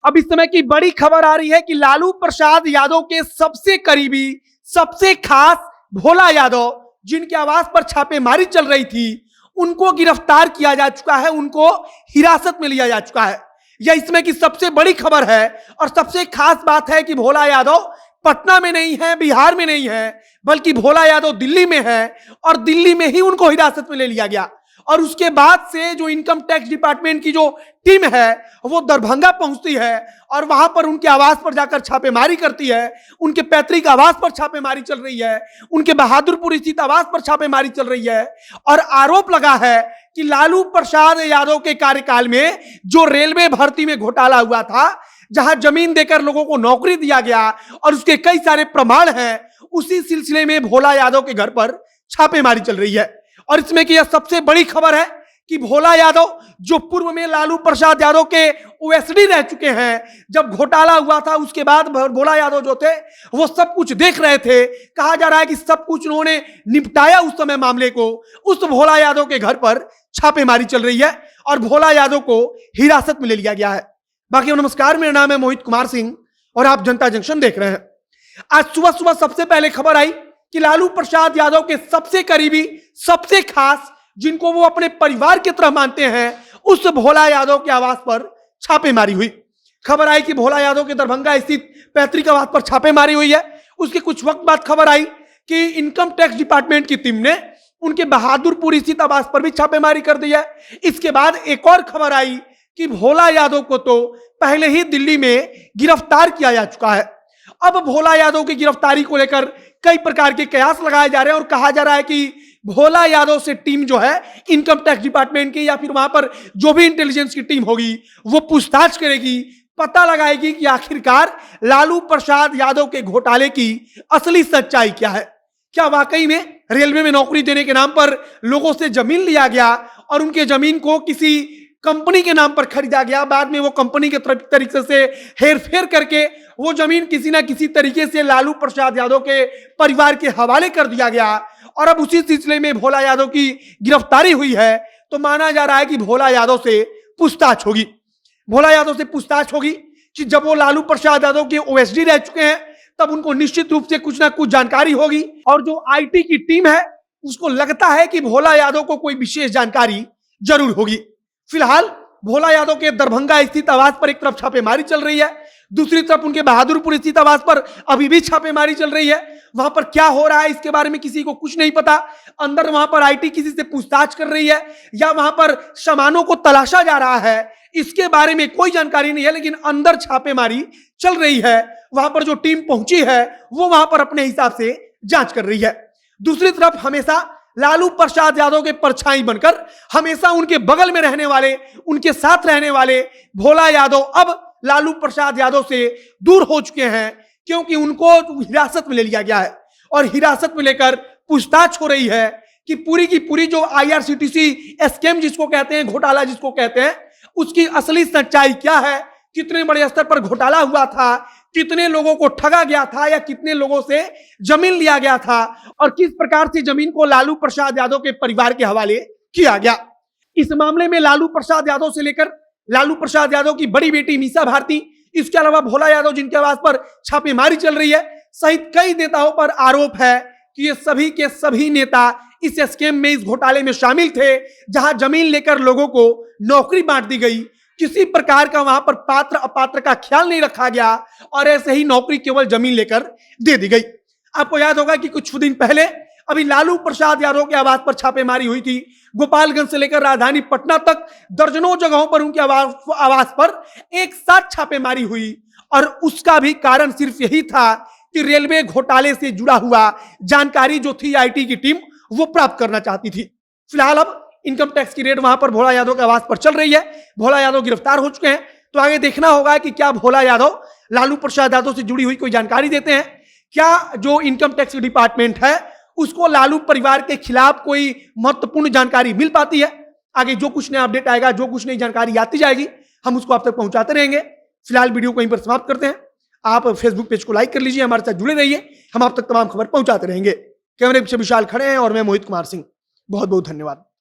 अब इस समय की बड़ी खबर आ रही है कि लालू प्रसाद यादव के सबसे करीबी, सबसे खास भोला यादव, जिनके आवास पर छापेमारी चल रही थी, उनको गिरफ्तार किया जा चुका है, उनको हिरासत में लिया जा चुका है। यह इसमें की सबसे बड़ी खबर है और सबसे खास बात है कि भोला यादव पटना में नहीं है, बिहार में नहीं है, बल्कि भोला यादव दिल्ली में है और दिल्ली में ही उनको हिरासत में ले लिया गया। और उसके बाद से जो इनकम टैक्स डिपार्टमेंट की जो टीम है वो दरभंगा पहुंचती है और वहां पर उनके आवास पर जाकर छापेमारी करती है। उनके पैतृक आवास पर छापेमारी चल रही है, उनके बहादुरपुर स्थित आवास पर छापेमारी चल रही है और आरोप लगा है कि लालू प्रसाद यादव के कार्यकाल में जो रेलवे भर्ती में घोटाला हुआ था, जहां जमीन देकर लोगों को नौकरी दिया गया और उसके कई सारे प्रमाण हैं, उसी सिलसिले में भोला यादव के घर पर छापेमारी चल रही है। और इसमें की यह सबसे बड़ी खबर है कि भोला यादव जो पूर्व में लालू प्रसाद यादव के ओएसडी रह चुके हैं, जब घोटाला हुआ था उसके बाद भोला यादव जो थे वो सब कुछ देख रहे थे। कहा जा रहा है कि सब कुछ उन्होंने निपटाया उस समय मामले को। उस भोला यादव के घर पर छापेमारी चल रही है और भोला यादव को हिरासत में ले लिया गया है। बाकी नमस्कार, मेरा नाम है मोहित कुमार सिंह और आप जनता जंक्शन देख रहे हैं। आज सुबह सुबह सबसे पहले खबर आई कि लालू प्रसाद यादव के सबसे करीबी, सबसे खास, जिनको वो अपने परिवार की तरह मानते हैं, उस भोला यादव के आवास पर छापेमारी हुई। खबर आई कि भोला यादव के दरभंगा स्थित पैतृक आवास पर छापेमारी हुई है। उसके कुछ वक्त बाद खबर आई कि इनकम टैक्स डिपार्टमेंट की टीम ने उनके बहादुरपुर स्थित आवास पर भी छापेमारी कर दी है। इसके बाद एक और खबर आई कि भोला यादव को तो पहले ही दिल्ली में गिरफ्तार किया जा चुका है। अब भोला यादव की गिरफ्तारी को लेकर कई प्रकार के कयास लगाए जा रहे हैं और कहा जा रहा है कि भोला यादव से टीम जो है इनकम टैक्स डिपार्टमेंट की या फिर वहां पर जो भी इंटेलिजेंस की टीम होगी वो पूछताछ करेगी, पता लगाएगी कि आखिरकार लालू प्रसाद यादव के घोटाले की असली सच्चाई क्या है। क्या वाकई में रेलवे में नौकरी देने के नाम पर लोगों से जमीन लिया गया और उनके जमीन को किसी कंपनी के नाम पर खरीदा गया, बाद में वो कंपनी के तरीके से हेरफेर करके वो जमीन किसी ना किसी तरीके से लालू प्रसाद यादव के परिवार के हवाले कर दिया गया और अब उसी सिलसिले में भोला यादव की गिरफ्तारी हुई है। तो माना जा रहा है कि भोला यादव से पूछताछ होगी। भोला यादव से पूछताछ होगी कि जब वो लालू प्रसाद यादव के ओएसडी रह चुके हैं तब उनको निश्चित रूप से कुछ ना कुछ जानकारी होगी और जो आईटी की टीम है उसको लगता है कि भोला यादव को कोई विशेष जानकारी जरूर होगी। फिलहाल भोला यादव के दरभंगा स्थित आवास पर एक तरफ छापेमारी चल रही है, दूसरी तरफ उनके बहादुरपुर स्थित आवास पर अभी भी छापेमारी चल रही है। वहां पर क्या हो रहा है इसके बारे में किसी को कुछ नहीं पता। अंदर वहां पर आईटी किसी से पूछताछ कर रही है या वहां पर सामानों को तलाशा जा रहा है, इसके बारे में कोई जानकारी नहीं है। लेकिन अंदर छापेमारी चल रही है, वहां पर जो टीम पहुंची है वो वहां पर अपने हिसाब से जांच कर रही है। दूसरी तरफ हमेशा लालू प्रसाद यादव के परछाई बनकर हमेशा उनके बगल में रहने वाले, उनके साथ रहने वाले भोला यादव अब लालू प्रसाद यादव से दूर हो चुके हैं, क्योंकि उनको हिरासत में ले लिया गया है और हिरासत में लेकर पूछताछ हो रही है कि पूरी की पूरी जो आईआरसीटीसी स्कैम जिसको कहते हैं, घोटाला जिसको कहते हैं, उसकी असली सच्चाई क्या है, कितने बड़े स्तर पर घोटाला हुआ था, कितने लोगों को ठगा गया था या कितने लोगों से जमीन लिया गया था और किस प्रकार से जमीन को लालू प्रसाद यादव के परिवार के हवाले किया गया। इस मामले में लालू प्रसाद यादव से लेकर लालू प्रसाद यादव की बड़ी बेटी मीसा भारती, इसके अलावा भोला यादव जिनके आवास पर छापेमारी चल रही है, सहित कई नेताओं पर आरोप है कि ये सभी के सभी नेता इस स्कैम में, इस घोटाले में शामिल थे, जहां जमीन लेकर लोगों को नौकरी बांट दी गई, किसी प्रकार का वहां पर पात्र अपात्र का ख्याल नहीं रखा गया और ऐसे ही नौकरी केवल जमीन लेकर दे दी गई। आपको याद होगा कि कुछ दिन पहले अभी लालू प्रसाद यादव के आवास पर छापेमारी हुई थी। गोपालगंज से लेकर राजधानी पटना तक दर्जनों जगहों पर उनके आवास पर एक साथ छापेमारी हुई और उसका भी कारण सिर्फ यही था कि रेलवे घोटाले से जुड़ा हुआ जानकारी जो थी आईटी की टीम वो प्राप्त करना चाहती थी। फिलहाल अब इनकम टैक्स की रेड वहां पर भोला यादव के आवास पर चल रही है। भोला यादव गिरफ्तार हो चुके हैं, तो आगे देखना होगा कि क्या भोला यादव लालू प्रसाद यादव से जुड़ी हुई कोई जानकारी देते हैं, क्या जो इनकम टैक्स डिपार्टमेंट है उसको लालू परिवार के खिलाफ कोई महत्वपूर्ण जानकारी मिल पाती है। आगे जो कुछ नया अपडेट आएगा, जो कुछ नई जानकारी आती जाएगी, हम उसको आप तक पहुंचाते रहेंगे। फिलहाल वीडियो को यहीं पर समाप्त करते हैं। आप फेसबुक पेज को लाइक कर लीजिए, हमारे साथ जुड़े रहिए, हम आप तक तमाम खबर पहुंचाते रहेंगे। कैमरे पीछे विशाल खड़े हैं और मैं मोहित कुमार सिंह। बहुत बहुत धन्यवाद।